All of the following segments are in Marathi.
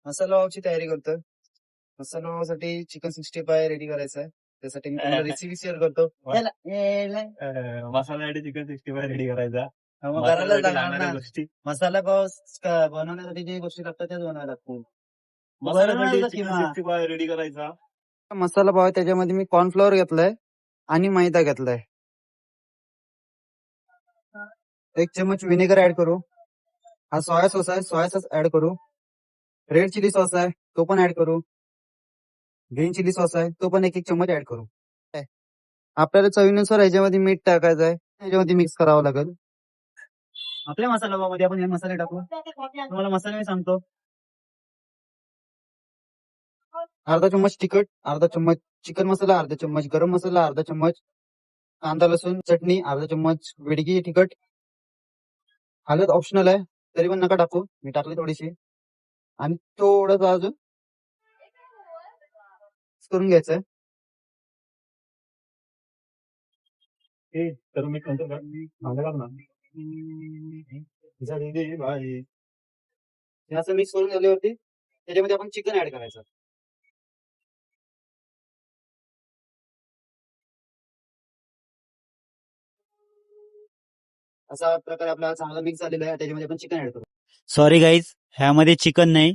मसाला पावची तयारी करतोय. मसाला पावसाठी चिकन 65 रेडी करायचं आहे. त्यासाठी मी तुम्हाला रेसिपी शेअर करतो. मसाल्यासाठी चिकन 65 रेडी करायचा. मग करायला लागणार लागणाऱ्या ना. गोष्टी मसाला पाव बनवण्यासाठी जे गोष्टी लागतात त्याच बनवायला लागतात. मसाल्यासाठी बरं, चिकन किंवा- 65 रेडी करायचा. मसाला पाव आहे त्याच्यामध्ये मी कॉर्नफ्लॉवर घेतलाय आणि मैदा घेतलाय. 1 चम्मच विनेगर ऍड करू. हा सोया सॉस आहे, सोया सॉस ऍड करू. रेड चिली सॉस आहे तो पण ऍड करू. ग्रीन चिली सॉस आहे तो पण 1 चम्मच ऍड करू. आपल्याला चवीनुसार ह्याच्यामध्ये मीठ टाकायचं आहे. ह्याच्यामध्ये मिक्स करावं लागेल. आपल्या मसाला पावमध्ये आपण हे मसाले टाकू. तुम्हाला मसाले मी सांगतो. अर्धा चम्मच तिखट, अर्धा चम्मच चिकन मसाला, अर्धा चम्मच गरम मसाला, अर्धा चम्मच कांदा लसूण चटणी, अर्धा चम्मच बेडगी तिखट. हळद ऑप्शनल आहे तरी पण नका टाकू, मी टाकली थोडीशी. आणि थोडंसं अजून करून घ्यायचंय. तर मी कंट्रोल हे असं मिक्स करून झाल्यावरती त्याच्यामध्ये आपण चिकन ऍड करायचं. असा प्रकारे आपला चांगला मिक्स झालेला आहे. त्याच्यामध्ये आपण चिकन ऍड करू. सॉरी गाईज, ह्यामध्ये चिकन नाही,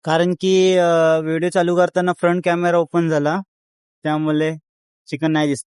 कारण की व्हिडिओ चालू करताना फ्रंट कॅमेरा ओपन झाला त्यामुळे चिकन नाही दिसत.